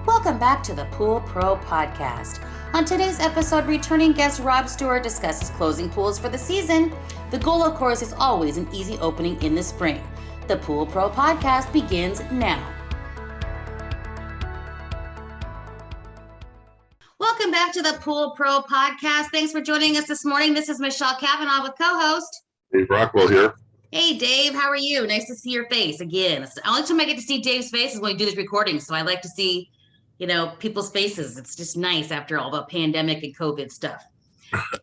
Welcome back to the Pool Pro Podcast. On today's episode, returning guest Rob Stewart discusses closing pools for the season. The goal, of course, is always an easy opening in the spring. The Pool Pro Podcast begins now. Welcome back to the Pool Pro Podcast. Thanks for joining us this morning. This is Michelle Cavanaugh with co-host Dave Rockwell here. Hey, Dave, how are you? Nice to see your face again. It's the only time I get to see Dave's face is when we do this recording, so I like to see people's faces. It's just nice after all the pandemic and COVID stuff.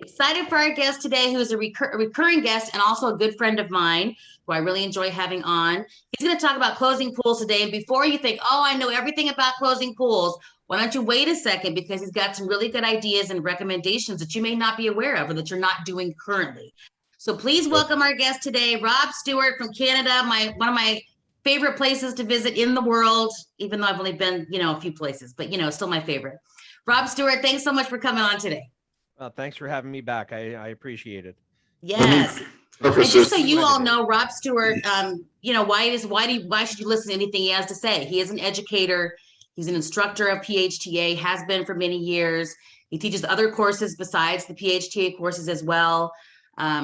Excited for our guest today, who is a recurring guest and also a good friend of mine, who I really enjoy having on. He's going to talk about closing pools today. And before you think, oh, I know everything about closing pools, why don't you wait a second? Because he's got some really good ideas and recommendations that you may not be aware of or that you're not doing currently. So please welcome our guest today, Rob Stewart from Canada, one of my favorite places to visit in the world, even though I've only been, a few places, but, still my favorite. Rob Stewart, thanks so much for coming on today. Well, thanks for having me back. I appreciate it. Yes. And just so you all know, Rob Stewart, why should you listen to anything he has to say? He is an educator. He's an instructor of PHTA, has been for many years. He teaches other courses besides the PHTA courses as well.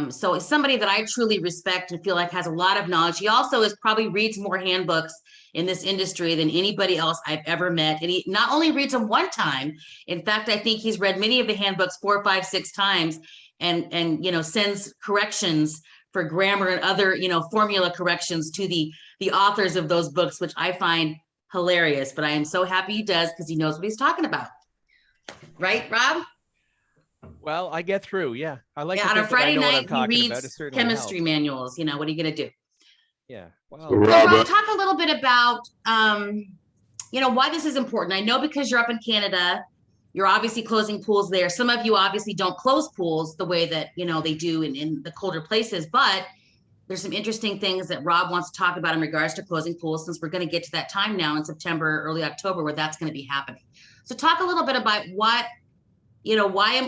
So he's somebody that I truly respect and feel like has a lot of knowledge. He also probably reads more handbooks in this industry than anybody else I've ever met. And he not only reads them one time, in fact, I think he's read many of the handbooks 4, 5, 6 times and sends corrections for grammar and other, formula corrections to the authors of those books, which I find hilarious. But I am so happy he does because he knows what he's talking about. Right, Rob? Well, I get through. Yeah. I like on a Friday night, he reads chemistry manuals. What are you going to do? Yeah. Well, so Rob, talk a little bit about, why this is important. I know because you're up in Canada, you're obviously closing pools there. Some of you obviously don't close pools the way that, they do in the colder places, but there's some interesting things that Rob wants to talk about in regards to closing pools, since we're going to get to that time now in September, early October, where that's going to be happening. So talk a little bit about why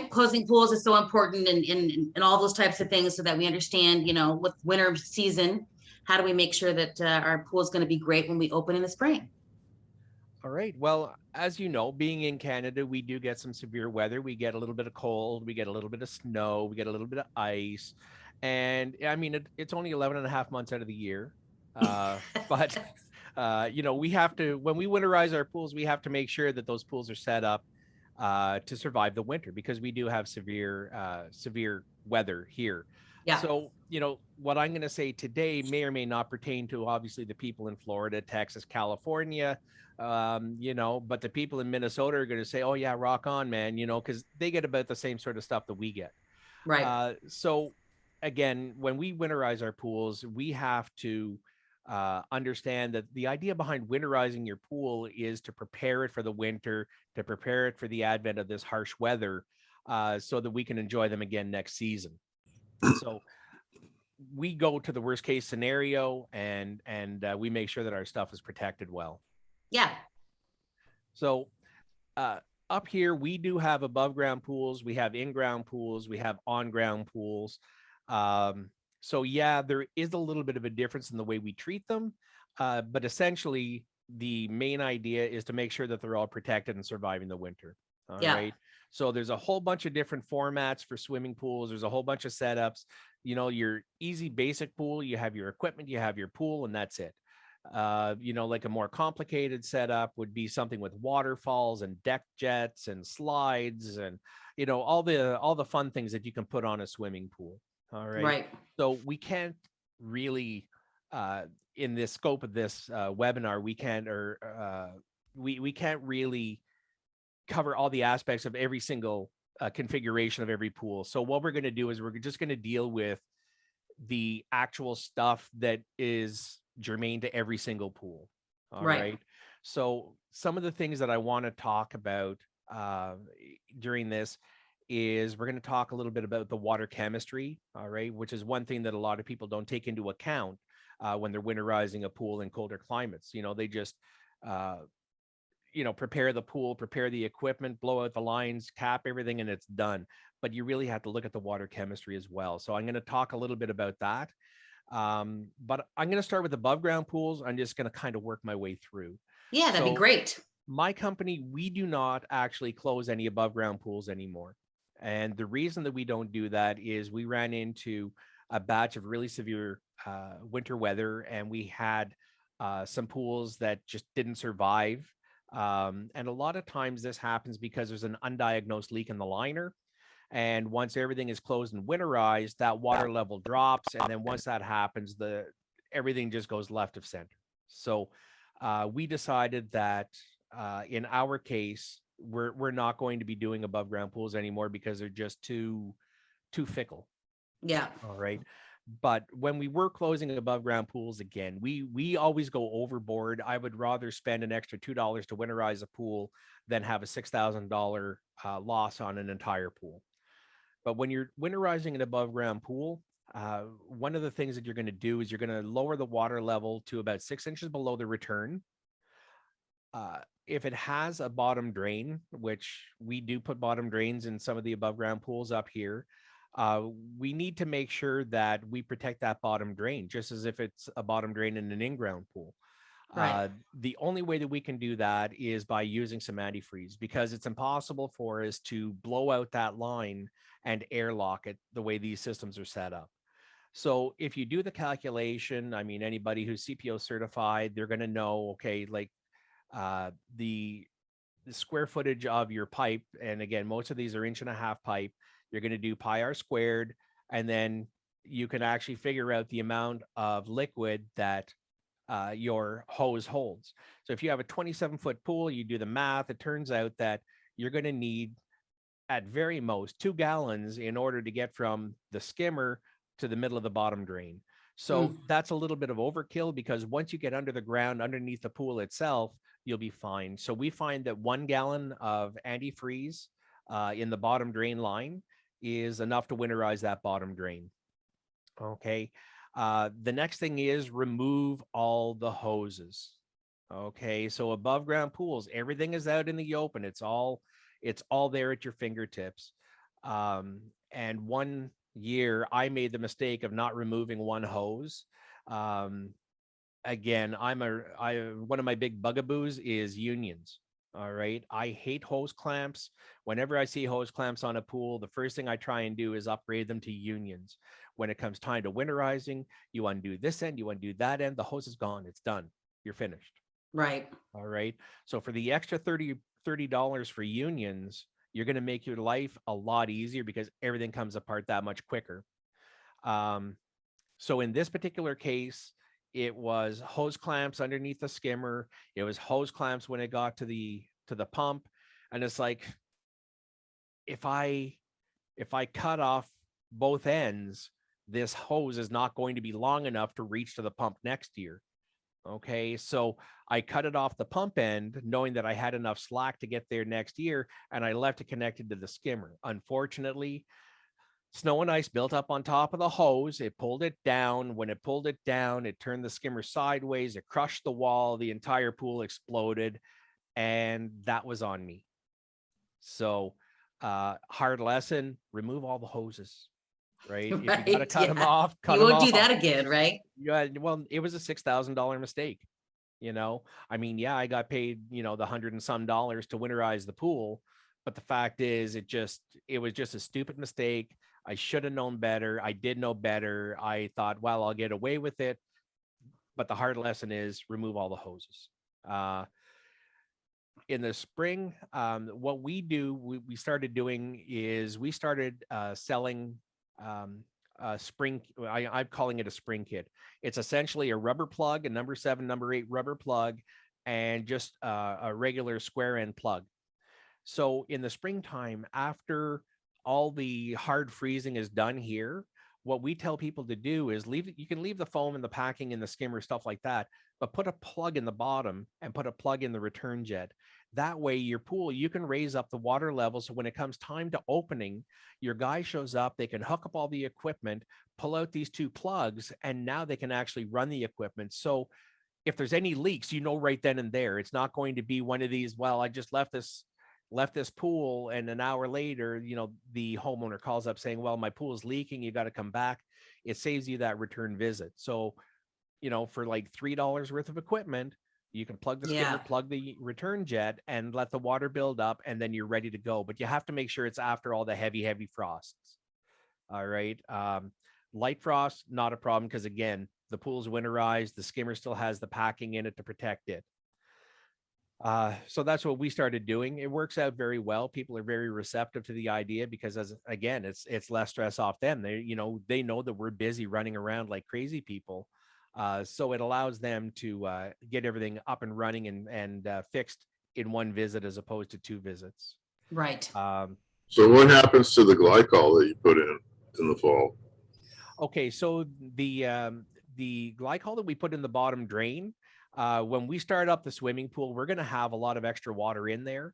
closing pools is so important and all those types of things, so that we understand, with winter season, how do we make sure that our pool is going to be great when we open in the spring? All right. Well, as you know, being in Canada, we do get some severe weather. We get a little bit of cold, we get a little bit of snow, we get a little bit of ice. And I mean, it's only 11 and a half months out of the year. But, we have to, when we winterize our pools, we have to make sure that those pools are set up to survive the winter, because we do have severe weather here. Yeah. So, what I'm going to say today may or may not pertain to obviously the people in Florida, Texas, California, but the people in Minnesota are going to say, oh yeah, rock on, man, because they get about the same sort of stuff that we get. Right. So again, when we winterize our pools, we have to understand that the idea behind winterizing your pool is to prepare it for the winter, to prepare it for the advent of this harsh weather, so that we can enjoy them again next season. So we go to the worst case scenario and we make sure that our stuff is protected well. Yeah. So up here, we do have above ground pools, we have in-ground pools, we have on-ground pools. So yeah, there is a little bit of a difference in the way we treat them, but essentially the main idea is to make sure that they're all protected and surviving the winter. All right. So there's a whole bunch of different formats for swimming pools. There's a whole bunch of setups. Your easy basic pool, you have your equipment, you have your pool, and that's it. Like a more complicated setup would be something with waterfalls and deck jets and slides and, all the fun things that you can put on a swimming pool. All right. Right. So we can't really, in the scope of this webinar, we can't really cover all the aspects of every single configuration of every pool. So what we're going to do is we're just going to deal with the actual stuff that is germane to every single pool. All right. So some of the things that I want to talk about during this is we're going to talk a little bit about the water chemistry, all right, which is one thing that a lot of people don't take into account when they're winterizing a pool in colder climates. They just, prepare the pool, prepare the equipment, blow out the lines, cap everything, and it's done. But you really have to look at the water chemistry as well. So I'm going to talk a little bit about that. But I'm going to start with above ground pools. I'm just going to kind of work my way through. Yeah, that'd be So great. my company, we do not actually close any above ground pools anymore. And the reason that we don't do that is we ran into a batch of really severe winter weather, and we had some pools that just didn't survive. And a lot of times this happens because there's an undiagnosed leak in the liner. And once everything is closed and winterized, that water level drops. And then once that happens, everything just goes left of center. So we decided that in our case, we're not going to be doing above ground pools anymore because they're just too fickle. Yeah. All right. But when we were closing above ground pools again, we always go overboard. I would rather spend an extra $2 to winterize a pool than have a $6,000 loss on an entire pool. But when you're winterizing an above ground pool, one of the things that you're going to do is you're going to lower the water level to about 6 inches below the return. If it has a bottom drain, which we do put bottom drains in some of the above ground pools up here, we need to make sure that we protect that bottom drain, just as if it's a bottom drain in an in-ground pool. Right. The only way that we can do that is by using some antifreeze, because it's impossible for us to blow out that line and airlock it the way these systems are set up. So if you do the calculation, I mean, anybody who's CPO certified, they're going to know, okay, like the square footage of your pipe, and again, most of these are 1.5-inch pipe, you're going to do pi r squared, and then you can actually figure out the amount of liquid that your hose holds. So if you have a 27-foot pool, you do the math, it turns out that you're going to need at very most 2 gallons in order to get from the skimmer to the middle of the bottom drain. So that's a little bit of overkill, because once you get under the ground, underneath the pool itself, you'll be fine. So we find that 1 gallon of antifreeze in the bottom drain line is enough to winterize that bottom drain. Okay. The next thing is remove all the hoses. Okay. So above ground pools, everything is out in the open. It's all there at your fingertips. And one year I made the mistake of not removing one hose. Again, one of my big bugaboos is unions. All right. I hate hose clamps. Whenever I see hose clamps on a pool, the first thing I try and do is upgrade them to unions. When it comes time to winterizing, you undo this end, you undo that end, the hose is gone. It's done. You're finished. Right. All right. So for the extra $30 for unions, you're going to make your life a lot easier because everything comes apart that much quicker. So in this particular case, it was hose clamps underneath the skimmer. It was hose clamps when it got to the pump. And it's like, if I cut off both ends, this hose is not going to be long enough to reach to the pump next year. Okay, so I cut it off the pump end, knowing that I had enough slack to get there next year, and I left it connected to the skimmer. Unfortunately, snow and ice built up on top of the hose. It pulled it down. When it pulled it down, it turned the skimmer sideways. It crushed the wall. The entire pool exploded, and that was on me. So hard lesson, remove all the hoses. Right. If you got to cut them off, cut them off. You won't do that again, right? Yeah. Well, it was a $6,000 mistake. I mean, yeah, I got paid, the $100 and some to winterize the pool. But the fact is, it was just a stupid mistake. I should have known better. I did know better. I thought, well, I'll get away with it. But the hard lesson is remove all the hoses. In the spring, what we started doing is we started selling spring. I'm calling it a spring kit. It's essentially a rubber plug, a number 7, number 8 rubber plug, and just a regular square end plug. So in the springtime, after all the hard freezing is done here, what we tell people to do is you can leave the foam and the packing and the skimmer, stuff like that, but put a plug in the bottom and put a plug in the return jet. That way your pool, you can raise up the water level. So when it comes time to opening, your guy shows up, they can hook up all the equipment, pull out these 2 plugs, and now they can actually run the equipment. So if there's any leaks, right then and there, it's not going to be one of these, well, I just left this left this pool, and an hour later, you know, the homeowner calls up saying, well, my pool is leaking, you got to come back. It saves you that return visit. So, you know, for like $3 worth of equipment, you can plug the skimmer, plug the return jet, and let the water build up, and then you're ready to go. But you have to make sure it's after all the heavy frosts. All right. Light frost, not a problem, because again, the pool's winterized, the skimmer still has the packing in it to protect it. So that's what we started doing. It works out very well. People are very receptive to the idea because, as again, it's less stress off them. They know that we're busy running around like crazy people. So it allows them to get everything up and running and fixed in one visit as opposed to 2 visits. Right. So what happens to the glycol that you put in the fall? Okay, so the glycol that we put in the bottom drain, when we start up the swimming pool, we're going to have a lot of extra water in there.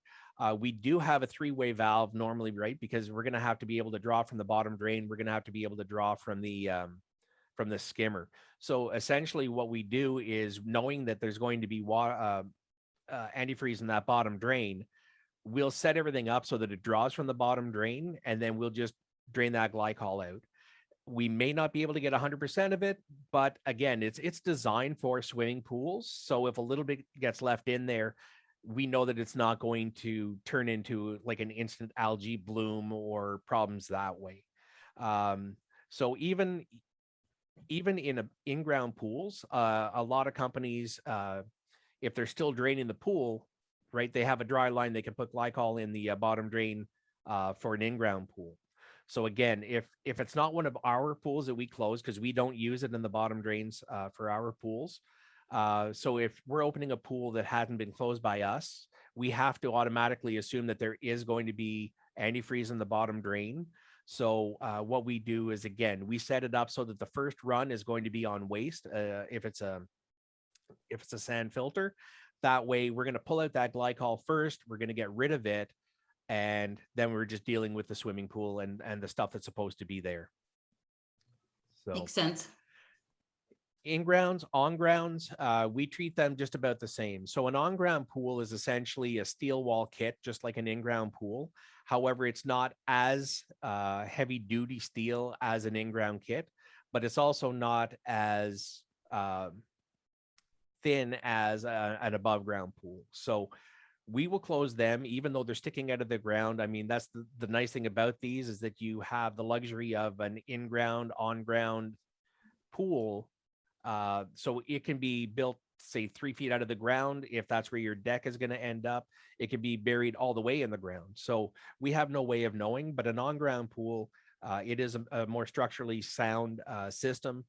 We do have a 3-way valve normally, right? Because we're going to have to be able to draw from the bottom drain. We're going to have to be able to draw from the skimmer. So essentially what we do is, knowing that there's going to be water, antifreeze in that bottom drain, we'll set everything up so that it draws from the bottom drain, and then we'll just drain that glycol out. We may not be able to get 100% of it, but again, it's designed for swimming pools. So if a little bit gets left in there, we know that it's not going to turn into like an instant algae bloom or problems that way. So even in in-ground pools, a lot of companies, if they're still draining the pool, right, they have a dry line, they can put glycol in the bottom drain for an in-ground pool. So again, if it's not one of our pools that we close, because we don't use it in the bottom drains for our pools. So if we're opening a pool that hasn't been closed by us, we have to automatically assume that there is going to be antifreeze in the bottom drain. So what we do is, again, we set it up so that the first run is going to be on waste. If it's a sand filter, that way we're going to pull out that glycol first. We're going to get rid of it. And then we're just dealing with the swimming pool and the stuff that's supposed to be there. So makes sense. In grounds, on grounds, we treat them just about the same. So an on-ground pool is essentially a steel wall kit, just like an in-ground pool. However, it's not as heavy duty steel as an in-ground kit, but it's also not as thin as an above ground pool. So we will close them even though they're sticking out of the ground. I mean, that's the nice thing about these, is that you have the luxury of an in-ground, on-ground pool. So it can be built, say, 3 feet out of the ground. If that's where your deck is going to end up, it can be buried all the way in the ground. So we have no way of knowing, but an on-ground pool, it is a more structurally sound system.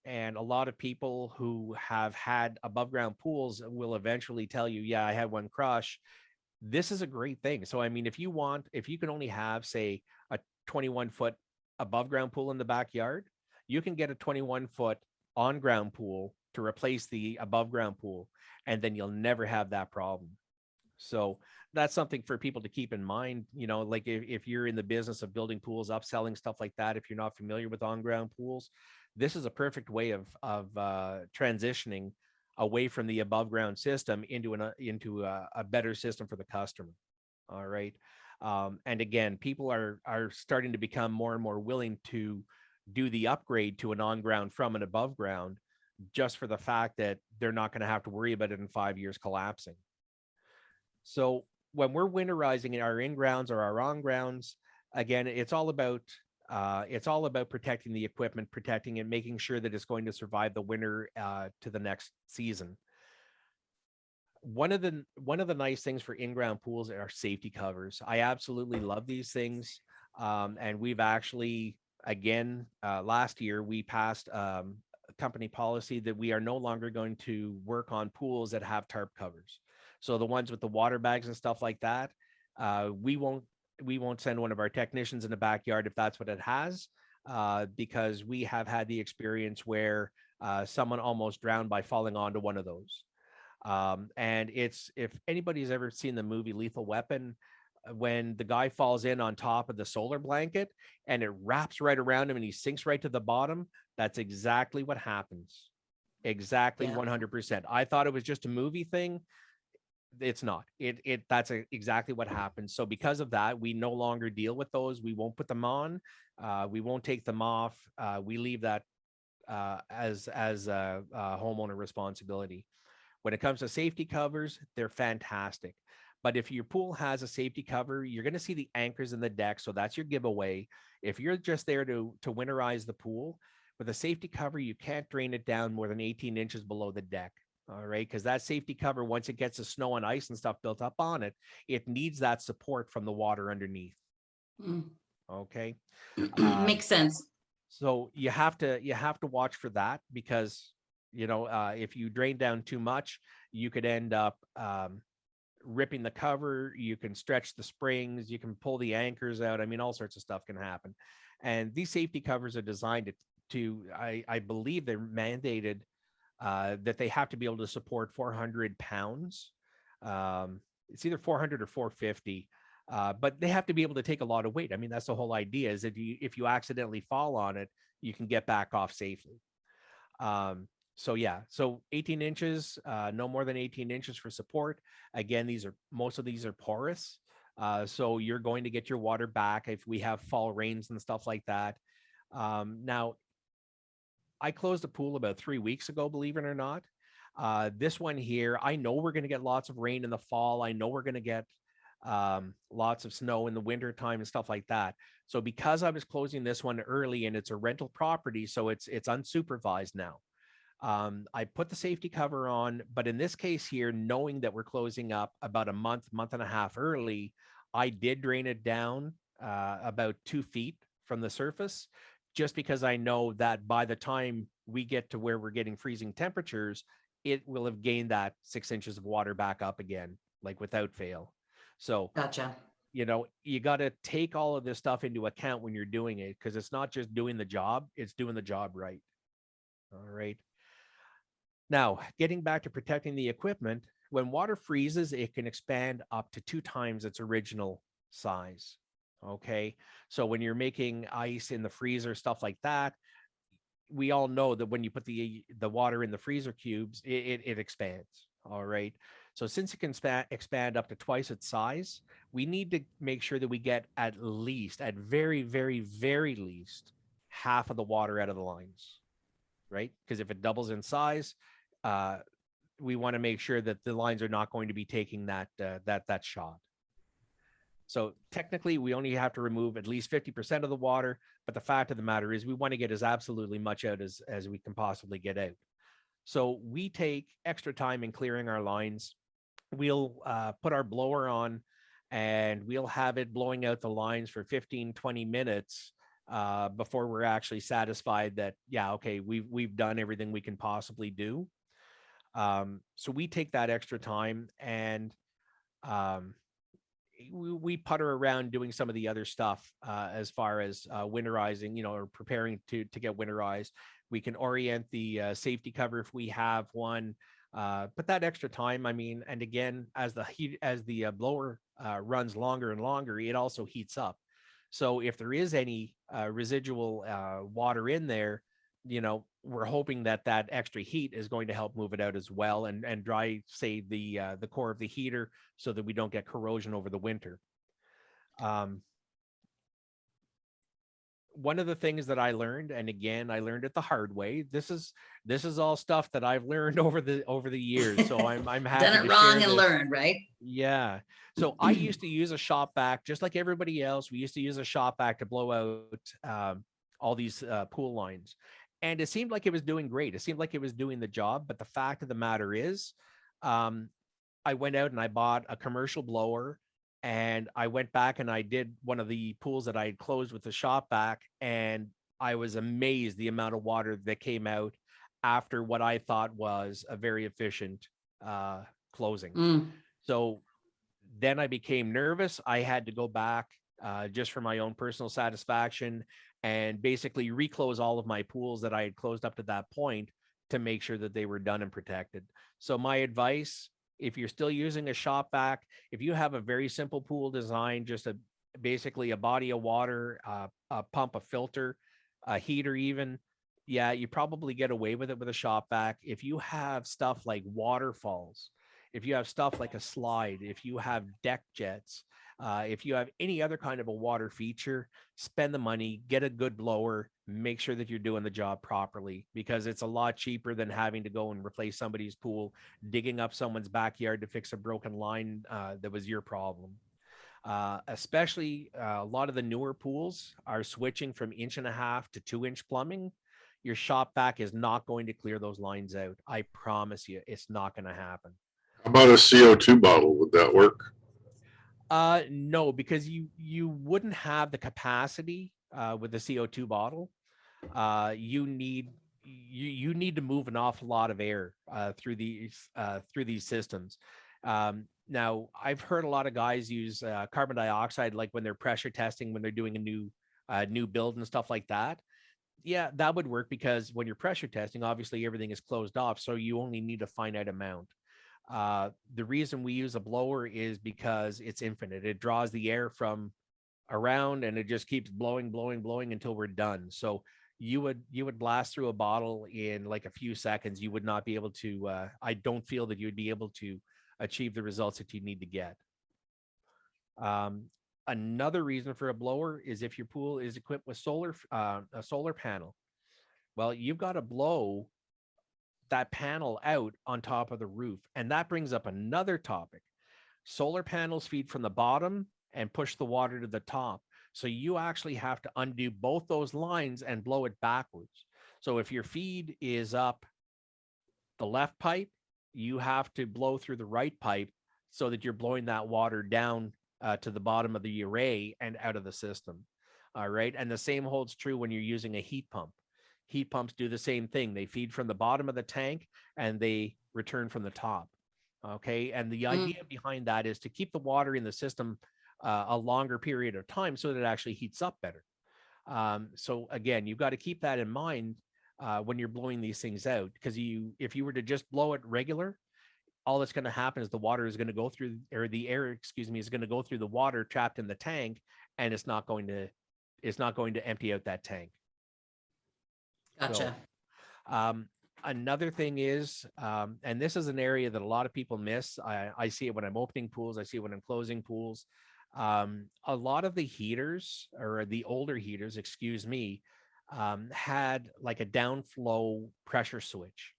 And a lot of people who have had above ground pools will eventually tell you, yeah, I had one crush. This is a great thing. So, I mean, if you can only have, say, a 21-foot above ground pool in the backyard, you can get a 21-foot on ground pool to replace the above ground pool, and then you'll never have that problem. So that's something for people to keep in mind. You know, like if you're in the business of building pools, upselling, stuff like that, if you're not familiar with on ground pools, this is a perfect way of transitioning away from the above ground system into a better system for the customer. All right. And again, people are starting to become more and more willing to do the upgrade to an on ground from an above ground, just for the fact that they're not going to have to worry about it in 5 years collapsing. So when we're winterizing our in grounds or our on grounds, again, it's all about protecting the equipment, protecting it, making sure that it's going to survive the winter to the next season. One of the nice things for in-ground pools are safety covers. I absolutely love these things. And we've actually, again, last year, we passed a company policy that we are no longer going to work on pools that have tarp covers. So the ones with the water bags and stuff like that, we won't send one of our technicians in the backyard if that's what it has, because we have had the experience where someone almost drowned by falling onto one of those. And if anybody's ever seen the movie Lethal Weapon, when the guy falls in on top of the solar blanket and it wraps right around him and he sinks right to the bottom, that's exactly what happens. Exactly. 100%. I thought it was just a movie thing. It's not. That's exactly what happens. So because of that, we no longer deal with those. We won't put them on. We won't take them off. We leave that as a homeowner responsibility. When it comes to safety covers, they're fantastic. But if your pool has a safety cover, you're going to see the anchors in the deck. So that's your giveaway. If you're just there to winterize the pool, with a safety cover, you can't drain it down more than 18 inches below the deck. All right. Because that safety cover, once it gets the snow and ice and stuff built up on it, it needs that support from the water underneath. Mm. Okay. Makes sense. So you have to watch for that, because if you drain down too much, you could end up ripping the cover. You can stretch the springs, you can pull the anchors out. I mean, all sorts of stuff can happen. And these safety covers are designed to I believe they're mandated that they have to be able to support 400 pounds. It's either 400 or 450. But they have to be able to take a lot of weight. I mean, that's the whole idea, is if you accidentally fall on it, you can get back off safely. So yeah, so 18 inches, no more than 18 inches for support. Again, most of these are porous. So you're going to get your water back if we have fall rains and stuff like that. Now, I closed the pool about 3 weeks ago, believe it or not. This one here, I know we're going to get lots of rain in the fall. I know we're going to get lots of snow in the winter time and stuff like that. So because I was closing this one early, and it's a rental property, so it's unsupervised now. I put the safety cover on, but in this case here, knowing that we're closing up about a month and a half early, I did drain it down about 2 feet from the surface, just because I know that by the time we get to where we're getting freezing temperatures, it will have gained that 6 inches of water back up again, like without fail. So, Gotcha. you got to take all of this stuff into account when you're doing it, because it's not just doing the job, it's doing the job right. All right. Now, getting back to protecting the equipment, when water freezes, it can expand up to 2 times its original size. Okay. So when you're making ice in the freezer, stuff like that, we all know that when you put the water in the freezer cubes, it expands. All right. So since it can expand up to twice its size, we need to make sure that we get at very, very, very least, half of the water out of the lines, right? Because if it doubles in size, we want to make sure that the lines are not going to be taking that shot. So technically, we only have to remove at least 50% of the water, but the fact of the matter is we want to get as absolutely much out as we can possibly get out. So we take extra time in clearing our lines. We'll put our blower on, and we'll have it blowing out the lines for 15, 20 minutes before we're actually satisfied that, yeah, okay, we've done everything we can possibly do. So we take that extra time, and we putter around doing some of the other stuff as far as winterizing, or preparing to get winterized. We can orient the safety cover if we have one. But that extra time, I mean, and again, as the blower runs longer and longer, it also heats up. So if there is any residual water in there, we're hoping that extra heat is going to help move it out as well, and dry, say, the core of the heater, so that we don't get corrosion over the winter. One of the things that I learned, and again, I learned it the hard way. This is all stuff that I've learned over the years. So I'm happy Done it to wrong share and this. learned, right? Yeah. So I used to use a shop vac, just like everybody else. We used to use a shop vac to blow out all these pool lines. And it seemed like it was doing great. It seemed like it was doing the job. But the fact of the matter is, I went out and I bought a commercial blower, and I went back and I did one of the pools that I had closed with the shop vac, and I was amazed the amount of water that came out after what I thought was a very efficient closing. So then I became nervous. I had to go back just for my own personal satisfaction, and basically reclose all of my pools that I had closed up to that point, to make sure that they were done and protected. So my advice, if you're still using a shop vac, if you have a very simple pool design, just basically a body of water, a pump, a filter, a heater even, yeah, you probably get away with it with a shop vac. If you have stuff like waterfalls, if you have stuff like a slide, if you have deck jets, if you have any other kind of a water feature, spend the money, get a good blower, make sure that you're doing the job properly, because it's a lot cheaper than having to go and replace somebody's pool, digging up someone's backyard to fix a broken line that was your problem. Especially a lot of the newer pools are switching from 1.5 to 2-inch plumbing. Your shop vac is not going to clear those lines out. I promise you, it's not going to happen. How about a CO2 bottle? Would that work? No, because you wouldn't have the capacity with the CO2 bottle. You need to move an awful lot of air through these systems. Now, I've heard a lot of guys use carbon dioxide, like when they're pressure testing, when they're doing a new build and stuff like that. Yeah, that would work, because when you're pressure testing, obviously everything is closed off, so you only need a finite amount. The reason we use a blower is because it's infinite. It draws the air from around and it just keeps blowing, blowing, blowing until we're done. So you would blast through a bottle in like a few seconds. You would not be able to, I don't feel that you would be able to achieve the results that you need to get. Another reason for a blower is if your pool is equipped with a solar panel. Well, you've got to blow that panel out on top of the roof. And that brings up another topic. Solar panels feed from the bottom and push the water to the top. So you actually have to undo both those lines and blow it backwards. So if your feed is up the left pipe, you have to blow through the right pipe so that you're blowing that water down to the bottom of the array and out of the system. All right. And the same holds true when you're using a heat pump. Heat pumps do the same thing. They feed from the bottom of the tank and they return from the top. Okay. And the idea behind that is to keep the water in the system a longer period of time so that it actually heats up better. So again, you've got to keep that in mind when you're blowing these things out, because if you were to just blow it regular, all that's going to happen is the water is going to go through, or the air, excuse me, is going to go through the water trapped in the tank, and it's not going to empty out that tank. Gotcha. So, another thing is, and this is an area that a lot of people miss. I see it when I'm opening pools. I see it when I'm closing pools. A lot of the heaters, or the older heaters, excuse me, had like a downflow pressure switch.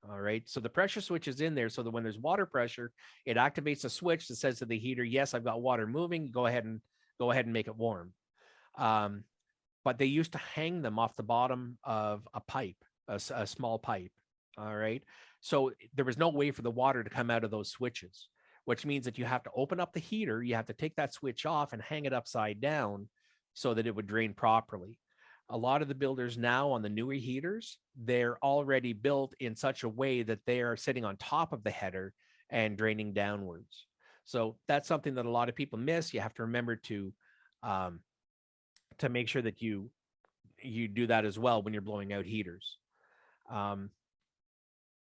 All right. So the pressure switch is in there so that when there's water pressure, it activates a switch that says to the heater, yes, I've got water moving. Go ahead and make it warm. But they used to hang them off the bottom of a pipe, a small pipe. All right. So there was no way for the water to come out of those switches, which means that you have to open up the heater. You have to take that switch off and hang it upside down so that it would drain properly. A lot of the builders now on the newer heaters, they're already built in such a way that they are sitting on top of the header and draining downwards. So that's something that a lot of people miss. You have to remember to make sure that you do that as well when you're blowing out heaters. Now,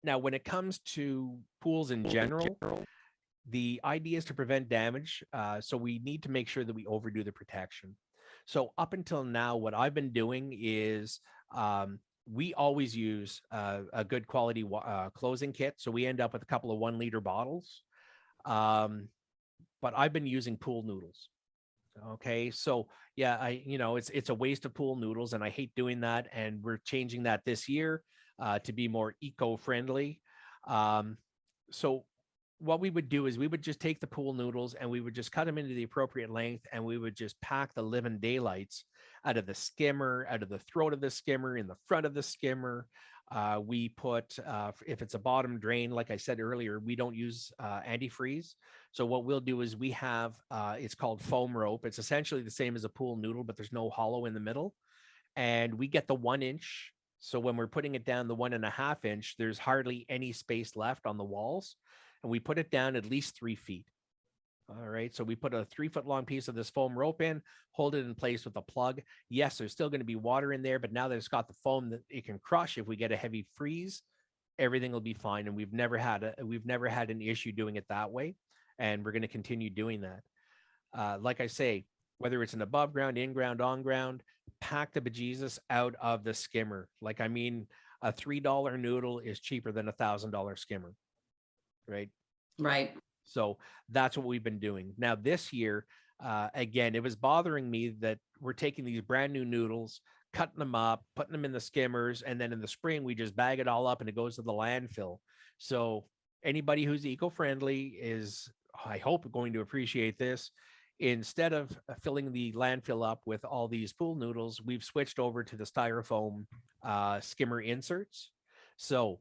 when it comes to pools in general, the idea is to prevent damage. So we need to make sure that we overdo the protection. So up until now, what I've been doing is we always use a good quality closing kit. So we end up with a couple of 1 liter bottles. But I've been using pool noodles. Okay. So yeah, it's a waste of pool noodles, and I hate doing that. And we're changing that this year to be more eco-friendly. So what we would do is we would just take the pool noodles and we would just cut them into the appropriate length, and we would just pack the living daylights out of the skimmer, out of the throat of the skimmer, in the front of the skimmer. We put, if it's a bottom drain, like I said earlier, we don't use antifreeze. So what we'll do is we have, it's called foam rope. It's essentially the same as a pool noodle, but there's no hollow in the middle. And we get the 1 inch. So when we're putting it down the 1.5 inch, there's hardly any space left on the walls. And we put it down at least 3 feet. All right. So we put a 3-foot long piece of this foam rope in, hold it in place with a plug. Yes, there's still going to be water in there, but now that it's got the foam that it can crush, if we get a heavy freeze, everything will be fine. And we've never had an issue doing it that way. And we're going to continue doing that. Like I say, whether it's an above ground, in ground, on ground, pack the bejesus out of the skimmer. Like, I mean, a $3 noodle is cheaper than $1,000 skimmer. Right. Right. So that's what we've been doing. Now this year, again, it was bothering me that we're taking these brand new noodles, cutting them up, putting them in the skimmers, and then in the spring we just bag it all up and it goes to the landfill. So anybody who's eco-friendly is, I hope, going to appreciate this. Instead of filling the landfill up with all these pool noodles, we've switched over to the styrofoam skimmer inserts. So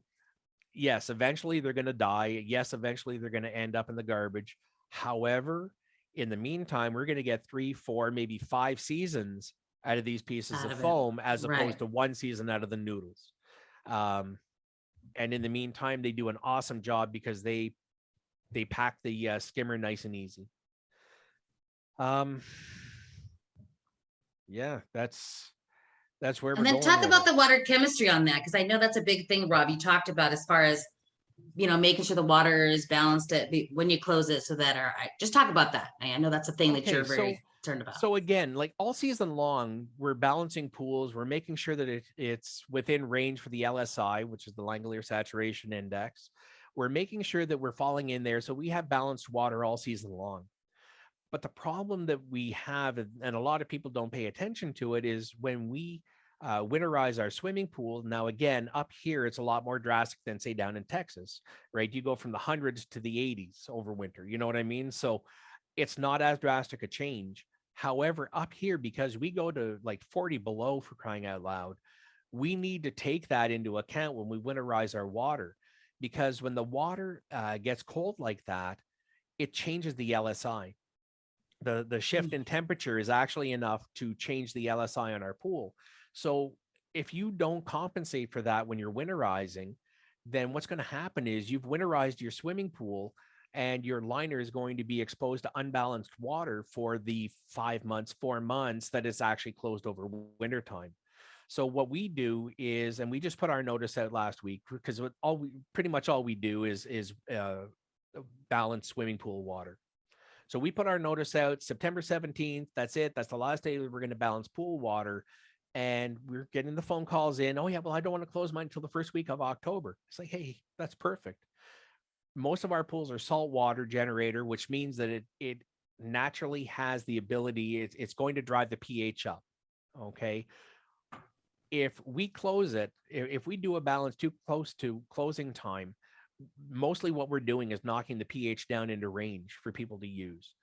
yes, eventually they're going to die. Yes, eventually they're going to end up in the garbage. However, in the meantime, we're going to get 3, 4, maybe 5 seasons out of these pieces Out of of it. foam, as opposed Right. to 1 season out of the noodles. And in the meantime, they do an awesome job because they pack the skimmer nice and easy. Yeah, that's where And we're then going talk with about it. the water chemistry on that, because I know that's a big thing, Rob. You talked about as far as, making sure the water is balanced when you close it so that just talk about that. I know that's a thing that Okay, you're very concerned about. so again, like all season long, we're balancing pools. We're making sure that it's within range for the LSI, which is the Langolier Saturation Index. We're making sure that we're falling in there so we have balanced water all season long. But the problem that we have, and a lot of people don't pay attention to it, is when we winterize our swimming pool. Now, again, up here, it's a lot more drastic than, say, down in Texas, right? You go from the hundreds to the 80s over winter. You know what I mean? So it's not as drastic a change. However, up here, because we go to like 40 below, for crying out loud, we need to take that into account when we winterize our water, because when the water gets cold like that, it changes the LSI. The shift in temperature is actually enough to change the LSI on our pool. So if you don't compensate for that when you're winterizing, then what's going to happen is you've winterized your swimming pool and your liner is going to be exposed to unbalanced water for the 5 months, 4 months that it's actually closed over wintertime. So what we do is, and we just put our notice out last week, because pretty much all we do is balance swimming pool water. So we put our notice out September 17th. That's it. That's the last day we're going to balance pool water. And we're getting the phone calls in. Oh, yeah, well, I don't want to close mine until the first week of October. It's like, hey, that's perfect. Most of our pools are saltwater generator, which means that it naturally has the ability, it's going to drive the pH up. Okay. If we close it, if we do a balance too close to closing time, mostly what we're doing is knocking the pH down into range for people to use.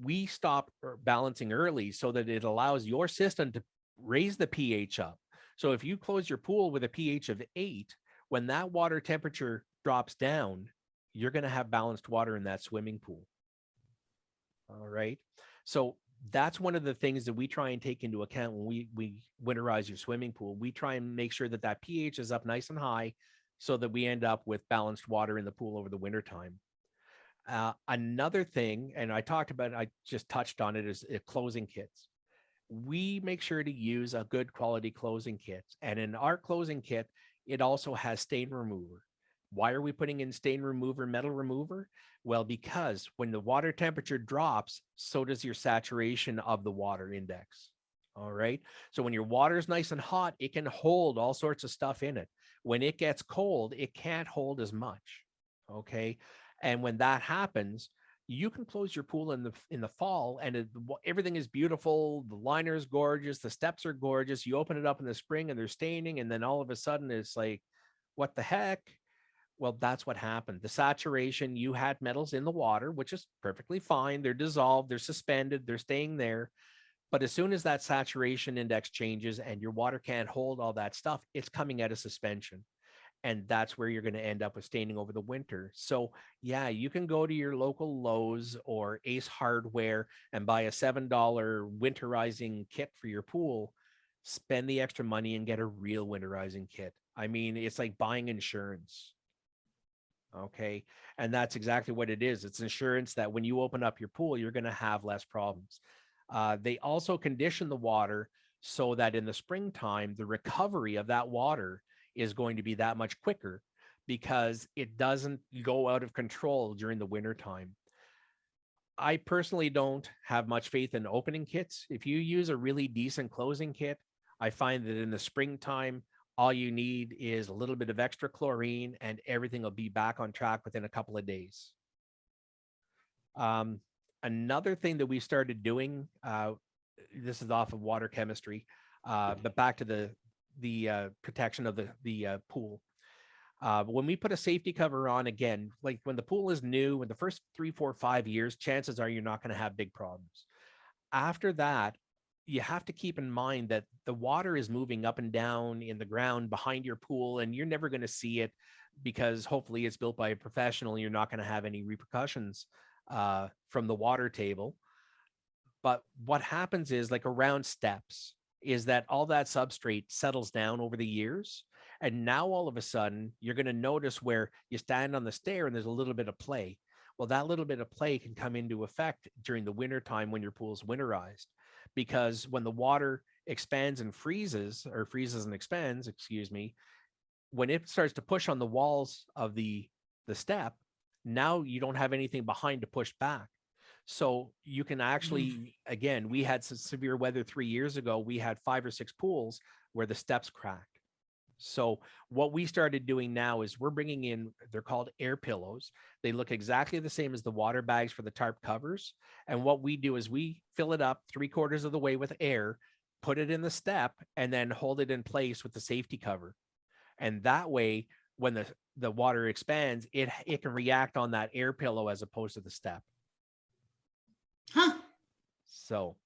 We stop balancing early so that it allows your system to raise the pH up. So if you close your pool with a pH of 8, when that water temperature drops down, you're going to have balanced water in that swimming pool. All right. So that's one of the things that we try and take into account when we winterize your swimming pool. We try and make sure that that pH is up nice and high, so that we end up with balanced water in the pool over the wintertime. Another thing, and I just touched on it, is closing kits. We make sure to use a good quality closing kit. And in our closing kit, it also has stain remover. Why are we putting in stain remover, metal remover? Well, because when the water temperature drops, so does your saturation of the water index. All right. So when your water is nice and hot, it can hold all sorts of stuff in it. When it gets cold, it can't hold as much. Okay. And when that happens, you can close your pool in the fall and everything is beautiful. The liner is gorgeous. The steps are gorgeous. You open it up in the spring and they're staining. And then all of a sudden it's like, what the heck? Well, that's what happened. The saturation, you had metals in the water, which is perfectly fine. They're dissolved, they're suspended, they're staying there. But as soon as that saturation index changes and your water can't hold all that stuff, it's coming out of suspension. And that's where you're going to end up with staining over the winter. So yeah, you can go to your local Lowe's or Ace Hardware and buy a $7 winterizing kit for your pool. Spend the extra money and get a real winterizing kit. I mean, it's like buying insurance. Okay. And that's exactly what it is. It's insurance that when you open up your pool, you're going to have less problems. They also condition the water so that in the springtime, the recovery of that water is going to be that much quicker because it doesn't go out of control during the wintertime. I personally don't have much faith in opening kits. If you use a really decent closing kit, I find that in the springtime, All you need is a little bit of extra chlorine and everything will be back on track within a couple of days. Another thing that we started doing, this is off of water chemistry, but back to the protection of the pool. When we put a safety cover on, again, like when the pool is new, in the first 3, 4, 5 years, chances are you're not going to have big problems. After that, you have to keep in mind that the water is moving up and down in the ground behind your pool, and you're never going to see it because hopefully it's built by a professional. You're not going to have any repercussions from the water table. But what happens is, like around steps, is that all that substrate settles down over the years. And now all of a sudden, you're going to notice where you stand on the stair and there's a little bit of play. Well, that little bit of play can come into effect during the winter time when your pool's winterized. Because when the water expands and freezes, or freezes and expands, excuse me, when it starts to push on the walls of the step, now you don't have anything behind to push back. So you can actually, again, we had some severe weather 3 years ago. We had 5 or 6 pools where the steps cracked. So what we started doing now is we're bringing in, they're called air pillows. They look exactly the same as the water bags for the tarp covers. And what we do is we fill it up 3/4 of the way with air, put it in the step, and then hold it in place with the safety cover. And that way, when the water expands, it can react on that air pillow as opposed to the step. Huh. So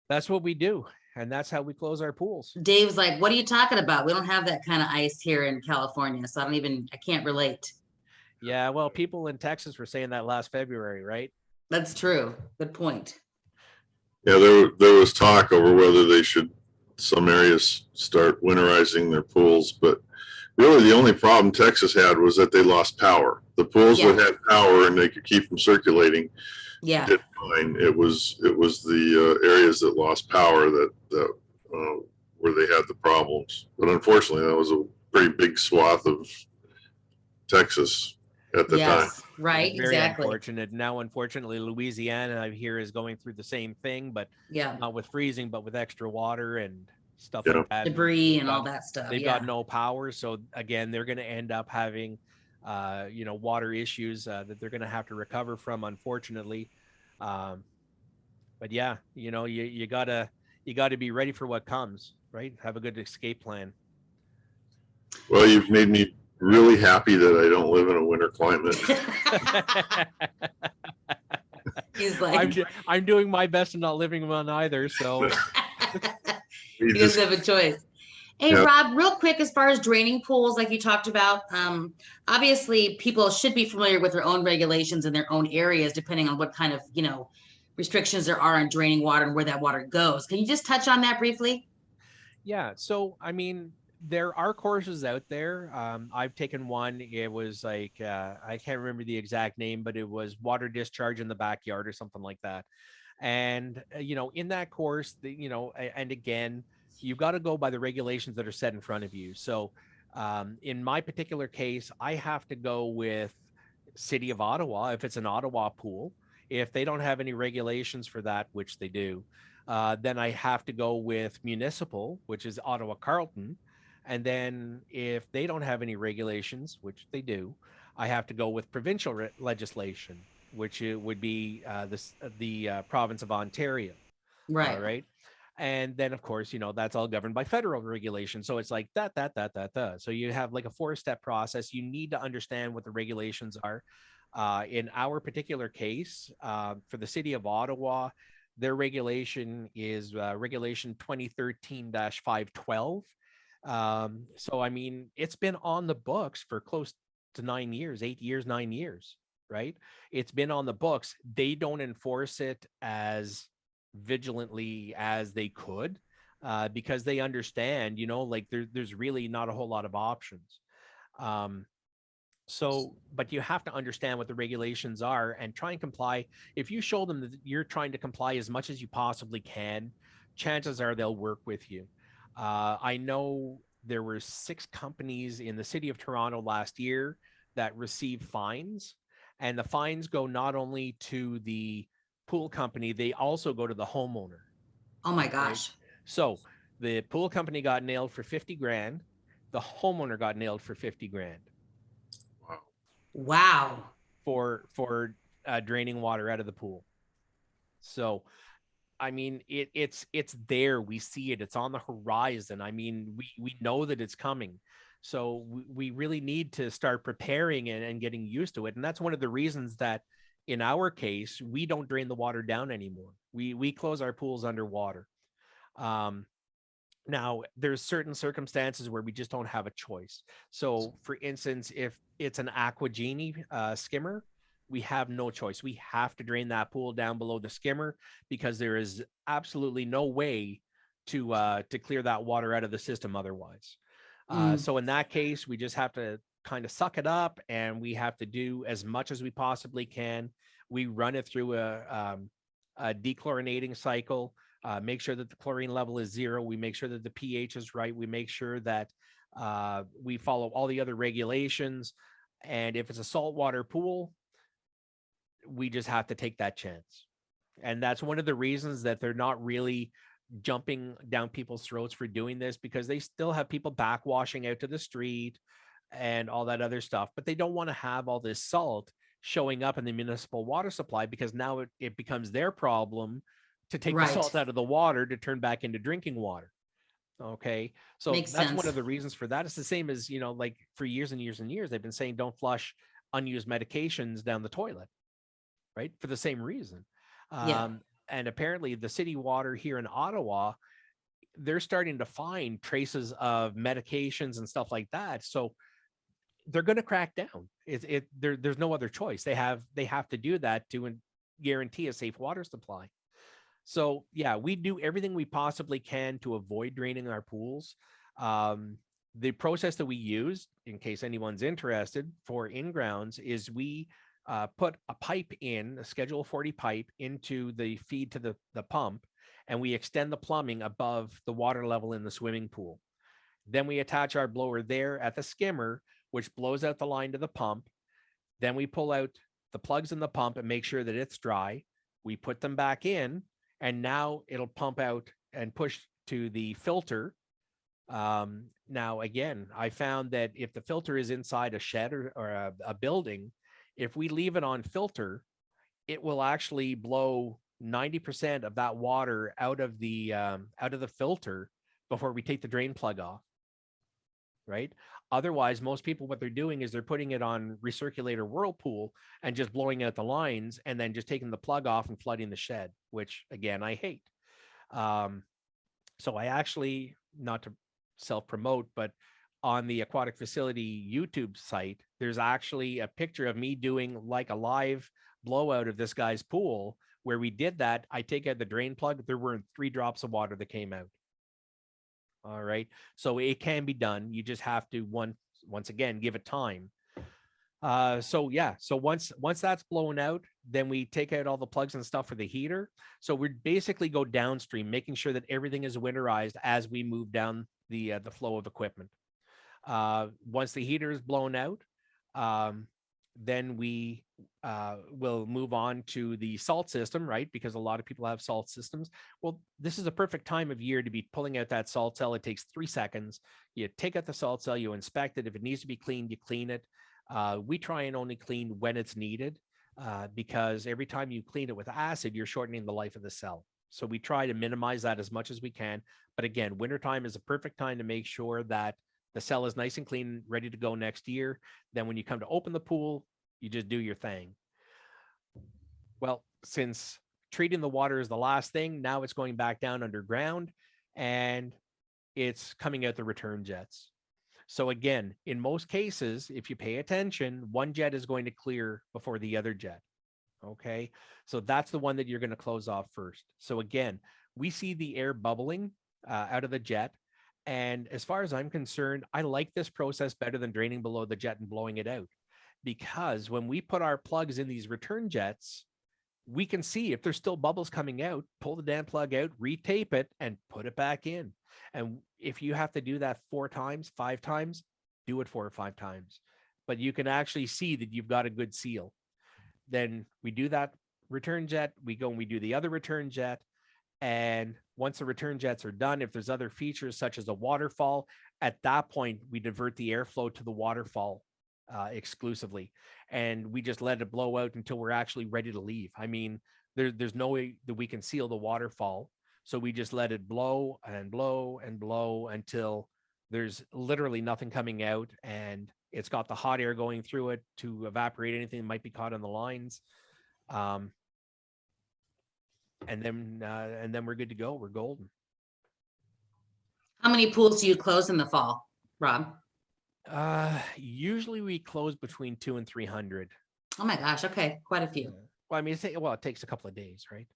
that's what we do. And that's how we close our pools. Dave's like, what are you talking about? We don't have that kind of ice here in California. So I can't relate. Yeah, well, people in Texas were saying that last February, right? That's true. Good point. Yeah, there was talk over whether they should, some areas, start winterizing their pools, but really the only problem Texas had was that they lost power. The pools that had power and they could keep them circulating, did fine. It was the areas that lost power that where they had the problems. But unfortunately, that was a pretty big swath of Texas at the time. Right, very exactly. Unfortunate. Now, unfortunately, Louisiana, I hear, is going through the same thing, but not with freezing, but with extra water and stuff like that. Debris and all that stuff. They've got no power. So again, they're going to end up having, water issues that they're going to have to recover from, unfortunately. But yeah, you gotta be ready for what comes, right? Have a good escape plan. Well, you've made me really happy that I don't live in a winter climate. He's like, I'm doing my best and not living in one either. So he doesn't have a choice. Hey, Rob, real quick, as far as draining pools, like you talked about, obviously people should be familiar with their own regulations in their own areas, depending on what kind of, restrictions there are on draining water and where that water goes. Can you just touch on that briefly? Yeah. So, I mean, there are courses out there. I've taken one. It was like, I can't remember the exact name, but it was water discharge in the backyard or something like that. And, in that course, and again, you've got to go by the regulations that are set in front of you. So in my particular case, I have to go with City of Ottawa if it's an Ottawa pool. If they don't have any regulations for that, which they do, then I have to go with municipal, which is Ottawa Carleton. And then if they don't have any regulations, which they do, I have to go with provincial legislation, which would be the province of Ontario. Right. Right. And then, of course, that's all governed by federal regulation. So it's like that. So you have like a 4-step process. You need to understand what the regulations are. In our particular case, for the City of Ottawa, their regulation is Regulation 2013-512. So, I mean, it's been on the books for close to 9 years, 8 years, 9 years, right? It's been on the books. They don't enforce it as vigilantly as they could because they understand, like there's really not a whole lot of options. But you have to understand what the regulations are and try and comply. If you show them that you're trying to comply as much as you possibly can, chances are they'll work with you. I know there were 6 companies in the city of Toronto last year that received fines, and the fines go not only to the pool company, they also go to the homeowner. Oh my gosh. Right? So The pool company got nailed for 50 grand. The homeowner got nailed for 50 grand. Wow. Wow. For draining water out of the pool. So, I mean, it's there. We see it. It's on the horizon. I mean, we know that it's coming. So we really need to start preparing and getting used to it. And that's one of the reasons that in our case, we don't drain the water down anymore. We close our pools underwater. Now, there's certain circumstances where we just don't have a choice. So, for instance, if it's an Aqua Genie skimmer, we have no choice. We have to drain that pool down below the skimmer because there is absolutely no way to clear that water out of the system otherwise. So in that case, we just have to kind of suck it up, and we have to do as much as we possibly can. We run it through a dechlorinating cycle. Make sure that the chlorine level is 0. We make sure that the pH is right. We make sure that we follow all the other regulations. And if it's a saltwater pool, we just have to take that chance. And that's one of the reasons that they're not really jumping down people's throats for doing this, because they still have people backwashing out to the street and all that other stuff. But they don't want to have all this salt showing up in the municipal water supply, because now it becomes their problem to take the salt out of the water to turn back into drinking water. Okay. So that's one of the reasons for that. It's the same as, like for years and years and years, they've been saying don't flush unused medications down the toilet, right? For the same reason. And apparently the city water here in Ottawa, they're starting to find traces of medications and stuff like that. So they're going to crack down. There's no other choice. They have to do that to guarantee a safe water supply. So yeah, we do everything we possibly can to avoid draining our pools. The process that we use, in case anyone's interested, for in-grounds is we put a pipe in, a Schedule 40 pipe, into the feed to the pump, and we extend the plumbing above the water level in the swimming pool. Then we attach our blower there at the skimmer, which blows out the line to the pump. Then we pull out the plugs in the pump and make sure that it's dry. We put them back in, and now it'll pump out and push to the filter. Now, again, I found that if the filter is inside a shed or a building, if we leave it on filter, it will actually blow 90% of that water out of the filter before we take the drain plug off. Right? Otherwise, most people, what they're doing is they're putting it on recirculator whirlpool and just blowing out the lines and then just taking the plug off and flooding the shed, which again, I hate. So I actually, not to self-promote, but on the aquatic facility YouTube site, there's actually a picture of me doing like a live blowout of this guy's pool where we did that. I take out the drain plug. There weren't 3 drops of water that came out. All right. So it can be done. You just have to once again, give it time. So yeah. So once that's blown out, then we take out all the plugs and stuff for the heater. So we basically go downstream, making sure that everything is winterized as we move down the flow of equipment. Once the heater is blown out, then we will move on to the salt system, right? Because a lot of people have salt systems. Well, this is a perfect time of year to be pulling out that salt cell. It takes 3 seconds. You take out the salt cell, you inspect it. If it needs to be cleaned, you clean it. We try and only clean when it's needed, because every time you clean it with acid, you're shortening the life of the cell. So we try to minimize that as much as we can. But again, wintertime is a perfect time to make sure that the cell is nice and clean, ready to go next year. Then when you come to open the pool, you just do your thing. Well, since treating the water is the last thing, now it's going back down underground and it's coming out the return jets. So again, in most cases, if you pay attention, one jet is going to clear before the other jet. Okay, so that's the one that you're going to close off first. So again, we see the air bubbling out of the jet. And as far as I'm concerned, I like this process better than draining below the jet and blowing it out. Because when we put our plugs in these return jets, we can see if there's still bubbles coming out, pull the damn plug out, retape it, and put it back in. And if you have to do that 4 times, 5 times, do it 4 or 5 times. But you can actually see that you've got a good seal. Then we do that return jet, we go and we do the other return jet, And once the return jets are done, if there's other features such as a waterfall, at that point, we divert the airflow to the waterfall exclusively. And we just let it blow out until we're actually ready to leave. I mean, there's no way that we can seal the waterfall. So we just let it blow and blow and blow until there's literally nothing coming out, and it's got the hot air going through it to evaporate anything that might be caught on the lines. And then we're good to go. We're golden. How many pools do you close in the fall, Rob? Usually we close between 200 and 300. Oh my gosh. Okay. Quite a few. Well, I mean, it takes a couple of days, right?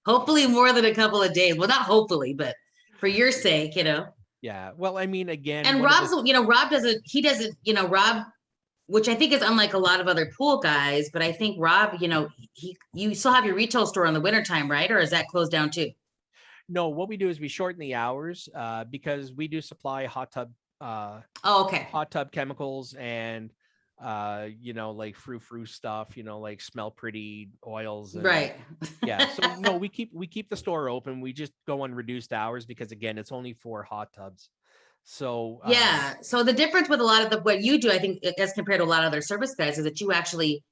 Hopefully more than a couple of days. Well, not hopefully, but for your sake, Yeah. Well, I mean, again, and Rob's, Rob doesn't, Rob, which I think is unlike a lot of other pool guys, but I think Rob, you still have your retail store in the wintertime, right? Or is that closed down too? No, what we do is we shorten the hours because we do supply hot tub. Okay. Hot tub chemicals and like frou-frou stuff, like smell pretty oils. And, right. Yeah. So no, we keep the store open. We just go on reduced hours because again, it's only for hot tubs. So yeah. So the difference with a lot of what you do, I think, as compared to a lot of other service guys, is that you actually,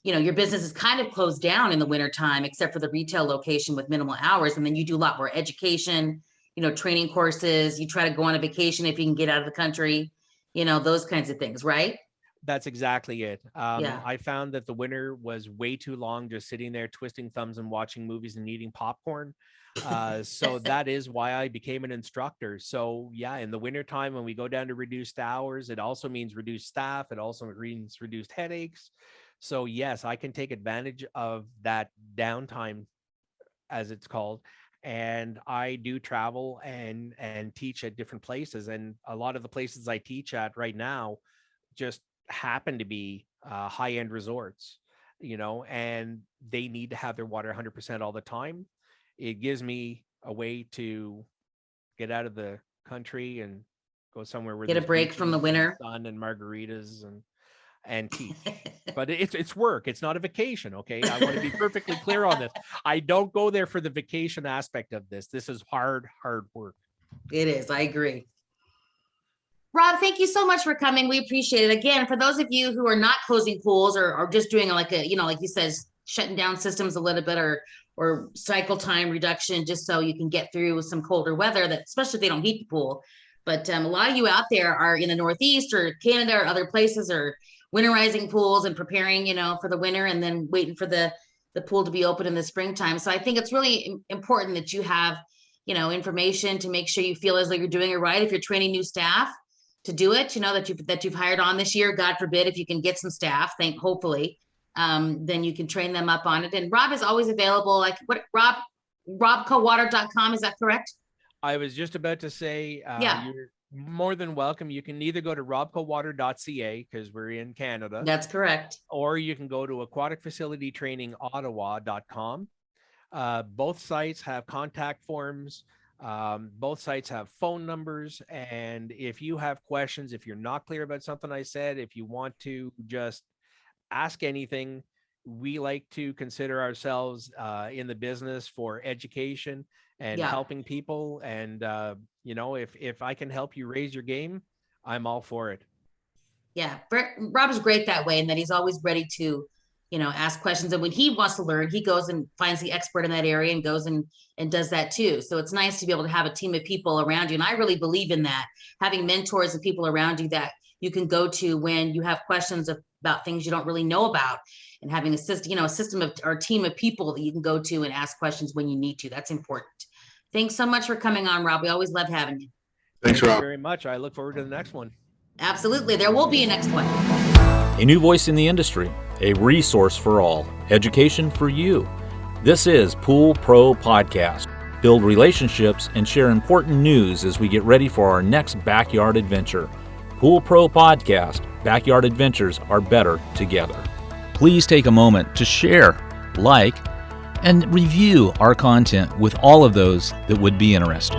your business is kind of closed down in the wintertime, except for the retail location with minimal hours. And then you do a lot more education, training courses. You try to go on a vacation if you can get out of the country, those kinds of things, right? That's exactly it. Yeah. I found that the winter was way too long just sitting there twisting thumbs and watching movies and eating popcorn. So that is why I became an instructor. So yeah, in the wintertime, when we go down to reduced hours, it also means reduced staff. It also means reduced headaches. So yes, I can take advantage of that downtime, as it's called. And I do travel and teach at different places. And a lot of the places I teach at right now just happen to be high-end resorts, and they need to have their water 100% all the time. It gives me a way to get out of the country and go somewhere where get a break from the winter, sun and margaritas and teach. But it's work. It's not a vacation. Okay. I want to be perfectly clear on this. I don't go there for the vacation aspect of this. This is hard work. It is. I agree. Rob, thank you so much for coming. We appreciate it. Again, for those of you who are not closing pools or just doing like you said, shutting down systems a little bit or cycle time reduction, just so you can get through some colder weather, that especially if they don't heat the pool. But a lot of you out there are in the Northeast or Canada or other places are winterizing pools and preparing, for the winter and then waiting for the pool to be open in the springtime. So I think it's really important that you have, information to make sure you feel as though you're doing it right. If you're training new staff to do it, that you've hired on this year, God forbid, if you can get some staff, hopefully, then you can train them up on it. And Rob is always available. Like robcowater.com, is that correct? I was just about to say, yeah. You're more than welcome. You can either go to robcowater.ca because we're in Canada. That's correct. Or you can go to aquaticfacilitytrainingottawa.com. Both sites have contact forms. Both sites have phone numbers. And if you have questions, if you're not clear about something I said, if you want to just ask anything, we like to consider ourselves in the business for education and helping people. And, if I can help you raise your game, I'm all for it. Yeah. Rob is great that way. And that he's always ready to, ask questions. And when he wants to learn, he goes and finds the expert in that area and goes and does that too. So it's nice to be able to have a team of people around you. And I really believe in that, having mentors and people around you that you can go to when you have questions about things you don't really know about, and having a system of or team of people that you can go to and ask questions when you need to. That's important. Thanks so much for coming on, Rob. We always love having you. Thanks, Rob. Thank you very much. I look forward to the next one. Absolutely. There will be a next one. A new voice in the industry, a resource for all, education for you. This is Pool Pro Podcast. Build relationships and share important news as we get ready for our next backyard adventure. Pool Pro Podcast. Backyard adventures are better together. Please take a moment to share, like, and review our content with all of those that would be interested.